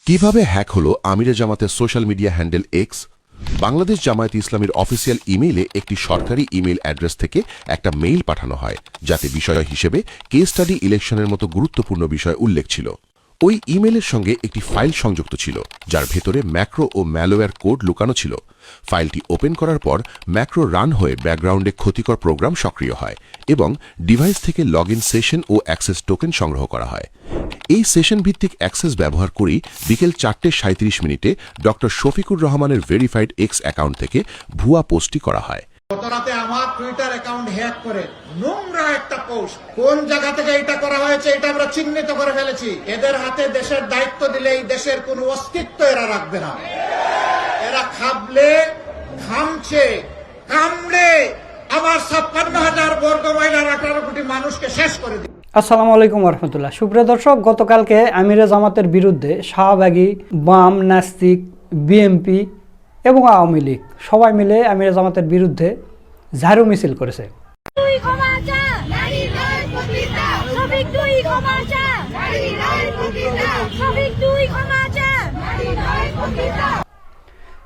কিভাবে হ্যাক হলো আমিরে জামাতের social media handle X? Bangladesh জামায়াতে ইসলামীর অফিসিয়াল ইমেইলে একটি সরকারি ইমেইল অ্যাড্রেস থেকে একটা মেইল পাঠানো হয়, যাতে বিষয় হিসেবে কেস স্টাডি ইলেকশনের মতো গুরুত্বপূর্ণ বিষয় উল্লেখ ছিল। ওই ইমেইলের সঙ্গে একটি ফাইল সংযুক্ত ছিল, যার ভেতরে ম্যাক্রো ও ম্যালওয়্যার কোড লুকানো ছিল। ফাইলটি ওপেন করার পর ম্যাক্রো রান হয়ে ব্যাকগ্রাউন্ডে ক্ষতিকর প্রোগ্রাম সক্রিয় হয় এবং ডিভাইস থেকে লগ ইন সেশন ও অ্যাক্সেস টোকেন সংগ্রহ করা হয়। এই সেশন ভিত্তিক অ্যাক্সেস ব্যবহার করেই বিকেল 4:37 ডক্টর শফিকুর রহমানের ভেরিফাইড এক্স অ্যাকাউন্ট থেকে ভুয়া পোস্টটি করা হয়। গতরাতে আমার টুইটার অ্যাকাউন্ট হ্যাক করে নোংরা একটা পোস্ট, কোন জায়গা থেকে এটা করা হয়েছে এটা আমরা চিহ্নিত করে ফেলেছি। এদের হাতে দেশের দায়িত্ব দিলে এই দেশের কোনো অস্তিত্ব এরা রাখবে না। এরা খাবলে ঘামছে, কামড়ে আমার 56,000 বর্গ মাইলের 18 কোটি মানুষকে শেষ করে দিবে। আসসালামু আলাইকুম রহমতুল্লাহ। সুপ্রিয় দর্শক, গতকালকে আমিরে জামাতের বিরুদ্ধে শাহবাগী, বাম, নাস্তিক, বিএমপি এবং আওয়ামী লীগ সবাই মিলে আমিরে জামাতের বিরুদ্ধে ঝাড়ু মিছিল করেছে।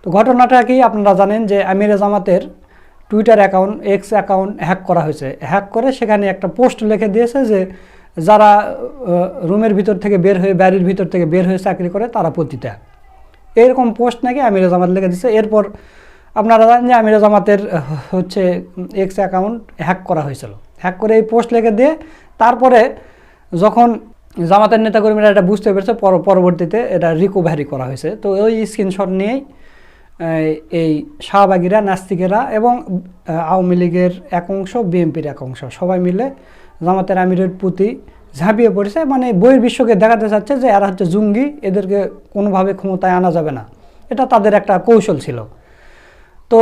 তো ঘটনাটা কি আপনারা জানেন যে আমিরে জামাতের Twitter account, x account hack করা হয়েছে। হ্যাক করে সেখানে একটা পোস্ট লিখে দিয়েছে যে যারা রুমের ভিতর থেকে বের হয়ে, বাড়ির ভিতর থেকে বের হয়ে চাকরি করে তারা পতিতা। এরকম পোস্ট নাকি আমিরে জামাত লিখে দিচ্ছে। এরপর আপনারা জানেন যে আমিরে জামাতের হচ্ছে এক্স অ্যাকাউন্ট হ্যাক করা হয়েছিল। হ্যাক করে এই পোস্ট লিখে দিয়ে তারপরে যখন জামাতের নেতাকর্মীরা এটা বুঝতে পেরেছে, পরবর্তীতে এটা রিকভারি করা হয়েছে। তো ওই স্ক্রিনশট নিয়েই এই শাহবাগীরা, নাস্তিকেরা এবং আওয়ামী লীগের এক অংশ, বিএনপির এক অংশ সবাই মিলে জামাতের আমিরের প্রতি ঝাঁপিয়ে পড়েছে। মানে বহির্বিশ্বকে দেখাতে চাচ্ছে যে এরা হচ্ছে জঙ্গি, এদেরকে কোনোভাবে ক্ষমতায় আনা যাবে না। এটা তাদের একটা কৌশল ছিল। তো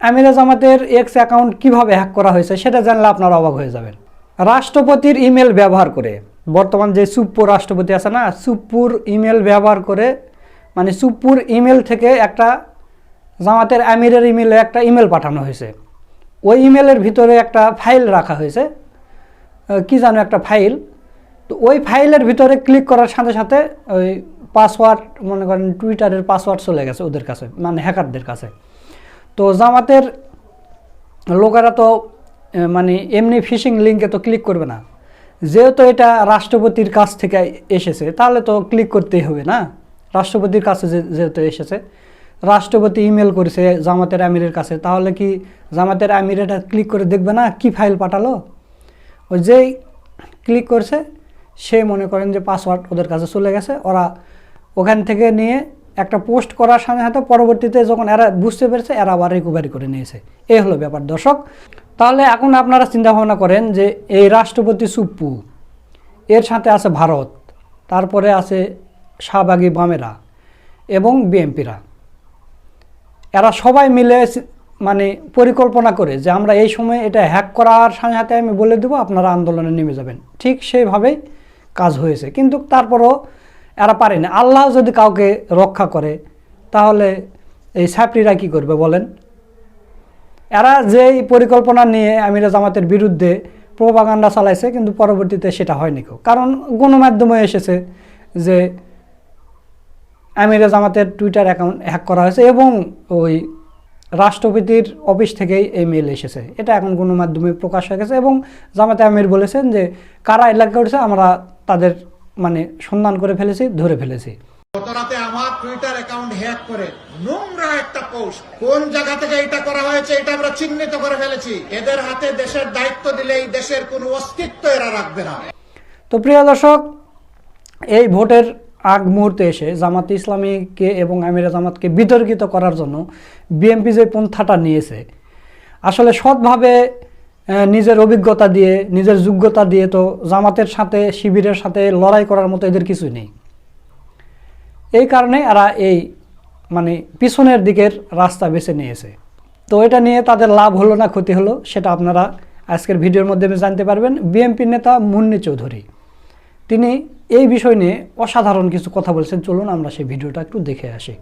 আমিরে জামাতের এক্স অ্যাকাউন্ট কিভাবে হ্যাক করা হয়েছে সেটা জানলে আপনারা অবাক হয়ে যাবেন। রাষ্ট্রপতির ইমেল ব্যবহার করে, বর্তমান যে সুপ্পুর রাষ্ট্রপতি আছে না, সুপ্পুর ইমেল ব্যবহার করে, মানে সুপ্পুর ইমেল থেকে একটা জামাতের আমিরের ইমেলে একটা ইমেল পাঠানো হয়েছে। ওই ইমেলের ভিতরে একটা ফাইল রাখা হয়েছে, কি জানো একটা ফাইল। তো ওই ফাইলের ভিতরে ক্লিক করার সাথে সাথে ওই পাসওয়ার্ড, মনে করেন টুইটারের পাসওয়ার্ড চলে গেছে ওদের কাছে, মানে হ্যাকারদের কাছে। তো জামাতের লোকেরা তো মানে এমনি ফিশিং লিঙ্কে তো ক্লিক করবে না, যেহেতু এটা রাষ্ট্রপতির কাছ থেকে এসেছে তাহলে তো ক্লিক করতেই হবে না। রাষ্ট্রপতির কাছে যেহেতু এসেছে, রাষ্ট্রপতি ইমেল করেছে জামাতের আমিরের কাছে, তাহলে কি জামাতের আমির এটা ক্লিক করে দেখবে না কি ফাইল পাঠালো? ওই যেই ক্লিক করছে সে মনে করেন যে পাসওয়ার্ড ওদের কাছে চলে গেছে। ওরা ওখান থেকে নিয়ে একটা পোস্ট করার সাথে সাথে পরবর্তীতে যখন এরা বুঝতে পেরেছে, এরা আবার রিকভারি করে নিয়েছে। এই হলো ব্যাপার দর্শক। তাহলে এখন আপনারা চিন্তা ভাবনা করেন যে এই রাষ্ট্রপতি সুপ্পু, এর সাথে আছে ভারত, তারপরে আছে শাহবাগী বামেরা এবং বিএনপিরা, এরা সবাই মিলে মানে পরিকল্পনা করে যে আমরা এই সময় এটা হ্যাক করার সাথে সাথে আমি বলে দেবো আপনারা আন্দোলনে নেমে যাবেন। ঠিক সেইভাবেই কাজ হয়েছে। কিন্তু তারপরও এরা পারেনি। আল্লাহ যদি কাউকে রক্ষা করে তাহলে এই ছাত্রীরা কি করবে বলেন? এরা যেই পরিকল্পনা নিয়ে আমিরে জামাতের বিরুদ্ধে প্রোপাগান্ডা চালাইছে, কিন্তু পরবর্তীতে সেটা হয়নি কেউ। কারণ গণমাধ্যমে এসেছে যে আমিরে জামাতের টুইটার অ্যাকাউন্ট হ্যাক করা হয়েছে এবং ওই রাষ্ট্রপতির অফিস থেকেই এই মেল এসেছে। এটা এখন গণমাধ্যমে প্রকাশ হয়ে গেছে এবং জামাতে আমির বলেছেন যে কারা এলাকা করেছে আমরা তাদের মানে সন্ধান করে ফেলেছি, ধরে ফেলেছি। গতরাতে আমার টুইটার অ্যাকাউন্ট হ্যাক করে নোংরা একটা পোস্ট, কোন জায়গা থেকে এটা করা হয়েছে এটা আমরা চিহ্নিত করে ফেলেছি। এদের হাতে দেশের দায়িত্ব দিলে এই দেশের কোনো অস্তিত্ব এরা রাখবে না। তো প্রিয় দর্শক, এই ভোটের আগ মুহূর্তে এসে জামাতে ইসলামীকে এবং আমিরে জামাতকে বিতর্কিত করার জন্য বিএনপি যে পন্থাটা নিয়েছে, আসলে সৎভাবে নিজের অভিজ্ঞতা দিয়ে, নিজের যোগ্যতা দিয়ে তো জামাতের সাথে, শিবিরের সাথে লড়াই করার মতো এদের কিছুই নেই। এই কারণে এরা এই মানে পিছনের দিকের রাস্তা বেছে নিয়েছে। তো এটা নিয়ে তাদের লাভ হলো না ক্ষতি হলো সেটা আপনারা আজকের ভিডিওর মাধ্যমে জানতে পারবেন। বিএনপির নেতা মুন্নী চৌধুরী তিনি এই বিষয় নিয়ে অসাধারণ কিছু কথা বলছেন। চলুন আমরা সেই ভিডিওটা একটু দেখে আসি।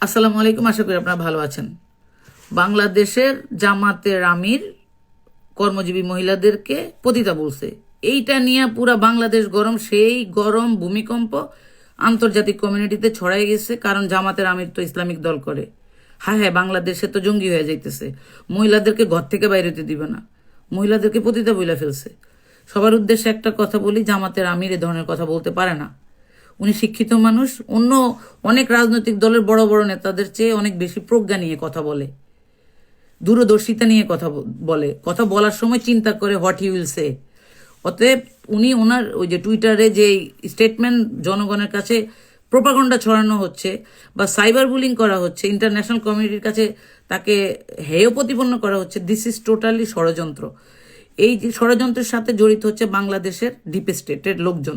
আসসালামু আলাইকুম, আশা করি আপনারা ভালো আছেন। বাংলাদেশের জামাতের আমির কর্মজীবী মহিলাদেরকে পতিতা বলছে। এইটা নিয়ে পুরা বাংলাদেশ গরম, সেই গরম ভূমিকম্প আন্তর্জাতিক কমিউনিটিতে ছড়াই গেছে, কারণ জামাতের আমির তো ইসলামিক দল করে। হ্যাঁ হ্যাঁ, বাংলাদেশে তো জঙ্গি হয়ে যাইতেছে, মহিলাদেরকে ঘর থেকে বাইরে হতে দিবে না, মহিলাদেরকে পতিতা বইলা ফেলছে। সবার উদ্দেশ্যে একটা কথা বলি, জামাতের আমির এ ধরনের কথা বলতে পারে না। উনি শিক্ষিত মানুষ, অন্য অনেক রাজনৈতিক দলের বড় বড় নেতাদের চেয়ে অনেক বেশি প্রজ্ঞা নিয়ে কথা বলে, দূরদর্শিতা নিয়ে কথা বলে, কথা বলার সময় চিন্তা করে হোয়াট হি উইল সে। অতএব উনি ওনার ওই যে টুইটারে যে স্টেটমেন্ট জনগণের কাছে প্রোপাগন্ডা ছড়ানো হচ্ছে বা সাইবার বুলিং করা হচ্ছে, ইন্টারন্যাশনাল কমিউনিটির কাছে তাকে হেয় প্রতিপন্ন করা হচ্ছে, দিস ইজ টোটালি ষড়যন্ত্র। এই যে ষড়যন্ত্রের সাথে জড়িত হচ্ছে বাংলাদেশের ডিপ স্টেটের লোকজন।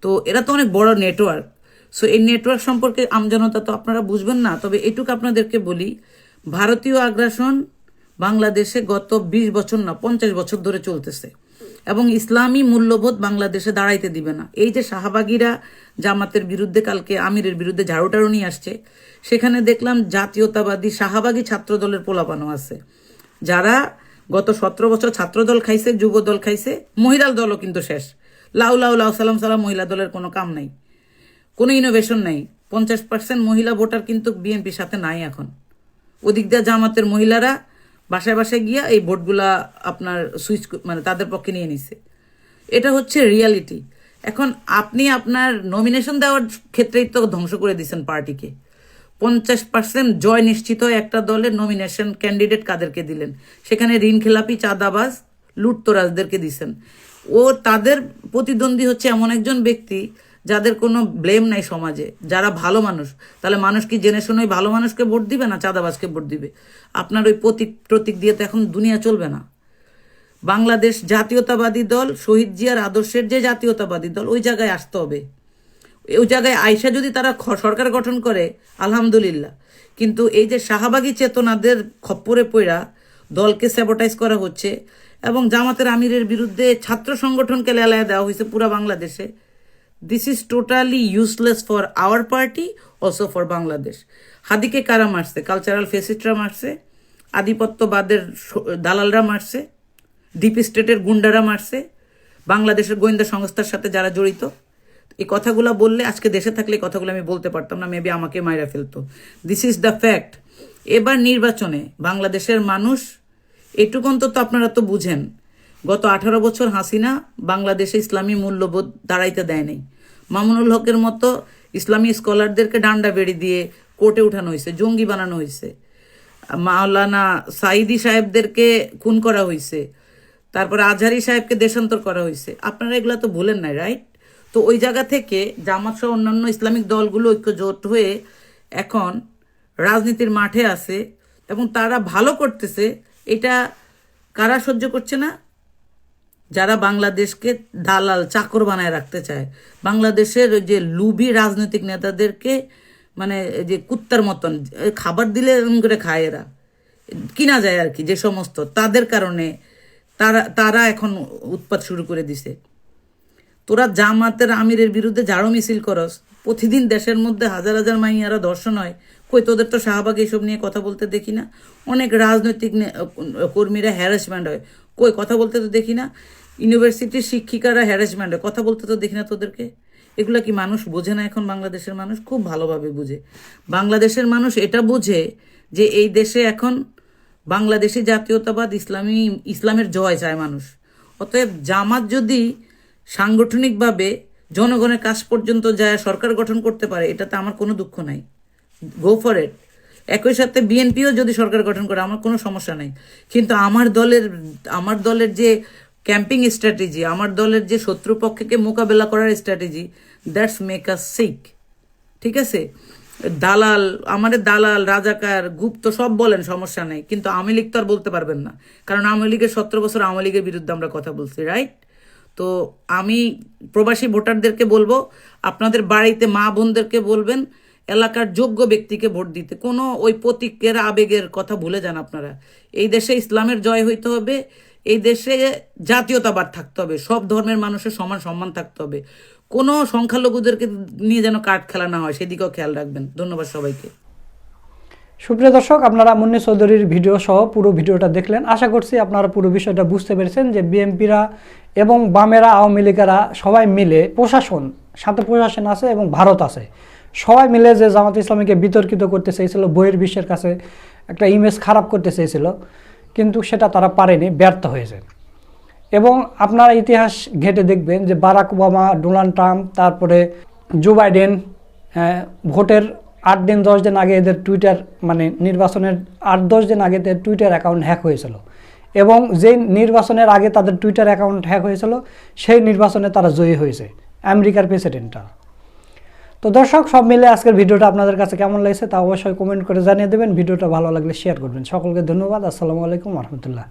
তো এরা তো অনেক বড় নেটওয়ার্ক। সো এই নেটওয়ার্ক সম্পর্কে আমজনতা তো আপনারা বুঝবেন না, তবে এটুকু আপনাদেরকে বলি, ভারতীয় আগ্রাসন বাংলাদেশে গত 20 বছর না 50 বছর ধরে চলতেছে এবং ইসলামী মূল্যবোধ বাংলাদেশে দাঁড়াইতে দিবে না। এই যে শাহবাগীরা জামাতের বিরুদ্ধে কালকে আমিরের বিরুদ্ধে ঝাড়ুটাড়ু নিয়ে আসছে, সেখানে দেখলাম জাতীয়তাবাদী শাহবাগী ছাত্র দলের পোলাপানো আছে, যারা গত 17 বছর ছাত্রদল খাইছে, যুব দল খাইছে, মহিলা দলও কিন্তু শেষ। লাউ লাউ লাউ সালাম সালাম, মহিলা দলের কোনো কাম নাই, কোনো ইনোভেশন নাই। 50% মহিলা ভোটার কিন্তু বিএনপির সাথে নাই এখন। ওদিক দিয়ে জামাতের মহিলারা বাসায় বাসায় গিয়া এই ভোটগুলা আপনার সুইচ মানে তাদের পক্ষে নিয়ে নিছে। এটা হচ্ছে রিয়ালিটি। এখন আপনি আপনার নমিনেশন দেওয়ার ক্ষেত্রেই তো ধ্বংস করে দিচ্ছেন পার্টিকে। 50% জয় নিশ্চিত হয় একটা দলের নমিনেশন ক্যান্ডিডেট কাদেরকে দিলেন, সেখানে ঋণ খেলাপি, চাঁদাবাজ, লুটতরাজদেরকে দিছেন। ও তাদের প্রতিদ্বন্দ্বী হচ্ছে এমন একজন ব্যক্তি যাদের কোনো ব্লেম নাই সমাজে, যারা ভালো মানুষ। তাহলে মানুষ কি জেনে শুনে ওই ভালো মানুষকে ভোট দিবে না চাঁদাবাজকে ভোট দিবে? আপনার ওই প্রতীক দিয়ে তো এখন দুনিয়া চলবে না। বাংলাদেশ জাতীয়তাবাদী দল, শহীদ জিয়ার আদর্শের যে জাতীয়তাবাদী দল, ওই জায়গায় আসতে হবে। ওই জায়গায় আইসা যদি তারা সরকার গঠন করে আলহামদুলিল্লাহ, কিন্তু এই যে শাহবাগী চেতনাদের খপ্পরে পড়া দলকে স্যাবোটাইজ করা হচ্ছে এবং জামাতের আমিরের বিরুদ্ধে ছাত্র সংগঠনকে লেলায় দেওয়া হয়েছে পুরা বাংলাদেশে, this is totally useless for our party, also for Bangladesh. হাদিকে কারা মারছে? কালচারাল ফেসিস্টরা মারছে, আধিপত্যবাদের দালালরা মারছে, ডিপ স্টেটের গুন্ডারা মারছে, বাংলাদেশের গোয়েন্দা সংস্থার সাথে যারা জড়িত। এই কথাগুলো বললে আজকে দেশে থাকলে এই কথাগুলো আমি বলতে পারতাম না, মেবি আমাকে মাইরা ফেলতো। This is the fact. এবার নির্বাচনে বাংলাদেশের মানুষ এটুকু অন্তত আপনারা তো বুঝেন, গত 18 বছর হাসিনা বাংলাদেশে ইসলামী মূল্যবোধ দাঁড়াইতে দেয় নাই। মামুনুল হকের মতো ইসলামী স্কলারদেরকে ডান্ডা বেড়ি দিয়ে কোর্টে উঠানো হয়েছে, জঙ্গি বানানো হয়েছে, মাওলানা সাইদি সাহেবদেরকে খুন করা হয়েছে, তারপরে আজহারি সাহেবকে দেশান্তর করা হয়েছে। আপনারা এগুলো তো ভুলেন নাই, রাইট? তো ওই জায়গা থেকে জামাত সহ অন্যান্য ইসলামিক দলগুলো ঐক্যজোট হয়ে এখন রাজনীতির মাঠে আছে এবং তারা ভালো করতেছে। এটা কারা সহ্য করছে না? যারা বাংলাদেশকে দালাল চাকর বানায় রাখতে চায়, বাংলাদেশের যে লুবি রাজনৈতিক নেতাদেরকে মানে যে কুত্তার মতন খাবার দিলে করে খায়, এরা কিনা যায় আর কি, যে সমস্ত তাদের কারণে তারা এখন উৎপাত শুরু করে দিছে। তোরা জামাতের আমিরের বিরুদ্ধে ঝাড়ু মিছিল করস, প্রতিদিন দেশের মধ্যে হাজার হাজার মাইয়ারা ধর্ষণ হয়, কই তোদের তো শাহবাগ এইসব নিয়ে কথা বলতে দেখি না। অনেক রাজনৈতিক কর্মীরা হ্যারাসমেন্ট হয়, কই কথা বলতে তো দেখি না। ইউনিভার্সিটির শিক্ষিকারা হ্যারাসমেন্ট হয়, কথা বলতে তো দেখি না তোদেরকে। এগুলা কি মানুষ বোঝে না? এখন বাংলাদেশের মানুষ খুব ভালোভাবে বুঝে। বাংলাদেশের মানুষ এটা বোঝে যে এই দেশে এখন বাংলাদেশি জাতীয়তাবাদ, ইসলামের জয় চায় মানুষ। অতএব জামাত যদি সাংগঠনিকভাবে জনগণের কাছ পর্যন্ত যায় সরকার গঠন করতে পারে, এটাতে আমার কোনো দুঃখ নাই, গো ফর ইট। একই সাথে বিএনপিও যদি সরকার গঠন করে আমার কোনো সমস্যা নাই, কিন্তু আমার দলের যে ক্যাম্পিং স্ট্র্যাটেজি, আমার দলের যে শত্রুপক্ষকে মোকাবেলা করার strategy, that's make us sick. ঠিক আছে? দালাল, আমাদের দালাল, রাজাকার, গুপ্ত সব বলেন, সমস্যা নেই, কিন্তু আওয়ামী লীগ তো আর বলতে পারবেন না, কারণ আওয়ামী লীগের 17 বছর আওয়ামী লীগের বিরুদ্ধে আমরা কথা বলছি, রাইট? তো আমি প্রবাসী ভোটারদেরকে বলবো, আপনাদের বাড়িতে মা বোনদেরকে বলবেন এলাকার যোগ্য ব্যক্তিকে ভোট দিতে। কোনো ওই প্রতীকের আবেগের কথা ভুলে যান আপনারা। এই দেশে ইসলামের জয় হইতে হবে, এই দেশে জাতীয়তাবাদ থাকতে হবে, সব ধর্মের মানুষের সমান সম্মান থাকতে হবে, কোনো সংখ্যালঘুদেরকে নিয়ে যেন কাঠ খেলা না হয়, সেদিকেও খেয়াল রাখবেন। ধন্যবাদ সবাইকে। সুপ্রিয় দর্শক, আপনারা মুন্নী চৌধুরীর ভিডিও সহ পুরো ভিডিওটা দেখলেন। আশা করছি আপনারা পুরো বিষয়টা বুঝতে পেরেছেন যে বিএনপিরা এবং বামেরা, আওয়ামী লীগেরা সবাই মিলে প্রশাসন, সাথে প্রশাসন আছে এবং ভারত আছে, সবাই মিলে যে জামাত ইসলামীকে বিতর্কিত করতে চেয়েছিল, বহির বিশ্বের কাছে একটা ইমেজ খারাপ করতে চেয়েছিল, কিন্তু সেটা তারা পারেনি, ব্যর্থ হয়েছে। এবং আপনারা ইতিহাস ঘেঁটে দেখবেন যে বারাক ওবামা, ডোনাল্ড ট্রাম্প, তারপরে জো বাইডেন, ভোটের 8 দিন 10 দিন আগে এদের টুইটার, মানে নির্বাচনের 8-10 দিন আগে এদের টুইটার অ্যাকাউন্ট হ্যাক হয়েছিল, এবং যেই নির্বাচনের আগে তাদের টুইটার অ্যাকাউন্ট হ্যাক হয়েছিল সেই নির্বাচনে তারা জয়ী হয়েছে, আমেরিকার প্রেসিডেন্টটা। তো দর্শক, সব মিলে আজকের ভিডিওটা আপনাদের কাছে কেমন লাগছে তা অবশ্যই কমেন্ট করে জানিয়ে দেবেন। ভিডিওটা ভালো লাগলে শেয়ার করবেন। সকলকে ধন্যবাদ। আসসালামু আলাইকুম রহমতুল্লাহ।